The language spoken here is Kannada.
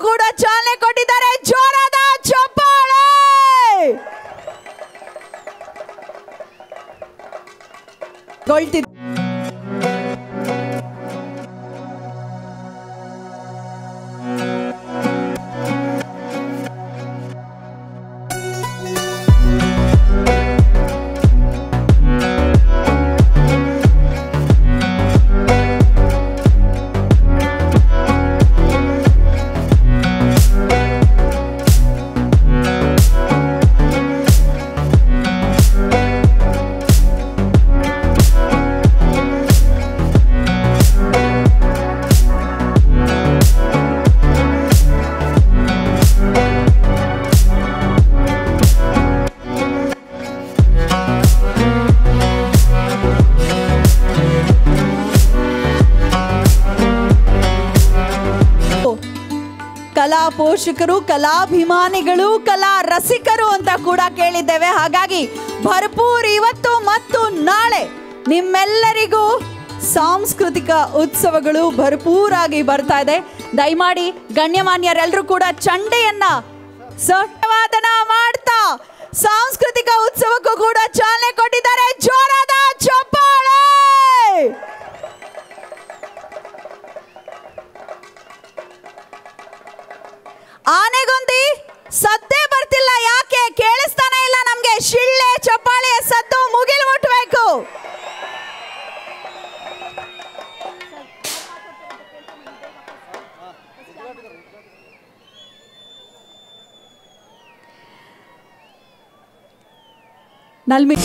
ಕೂಡ ಚಾಲನೆ ಕೊಟ್ಟಿದ್ದಾರೆ. ಜೋರಾದ ಚಪ್ಪಾಳೆ. ಕಲಾ ಪೋಷಕರು, ಕಲಾಭಿಮಾನಿಗಳು, ಕಲಾ ರಸಿಕರು ಅಂತ ಕೂಡ ಕೇಳಿದ್ದೇವೆ. ಹಾಗಾಗಿ ಭರ್ಪೂರ್ ಇವತ್ತು ಮತ್ತು ನಾಳೆ ನಿಮ್ಮೆಲ್ಲರಿಗೂ ಸಾಂಸ್ಕೃತಿಕ ಉತ್ಸವಗಳು ಭರ್ಪೂರಾಗಿ ಬರ್ತಾ ಇದೆ. ದಯಮಾಡಿ ಗಣ್ಯಮಾನ್ಯರೆಲ್ಲರೂ ಕೂಡ ಚಂಡೆಯನ್ನ ಸವಾದನ ಮಾಡ್ತಾ ಸಾಂಸ್ಕೃತಿಕ ಉತ್ಸವಕ್ಕೂ ಕೂಡ ಚಾಲನೆ ಕೊಟ್ಟಿದ್ದಾರೆ. ಜೋರಾದ ಚಪ್ಪಾಳೆ. ಆನೆಗೊಂದಿ ಸದ್ದೇ ಬರ್ತಿಲ್ಲ, ಯಾಕೆ ಕೇಳಿಸ್ತಾನೆ ಇಲ್ಲ ನಮ್ಗೆ? ಶಿಳ್ಳೆ ಚಪ್ಪಾಳೆ ಸದ್ದು ಮುಗಿಲು ಮುಟ್ಟಬೇಕು. ನಲ್ಮಿ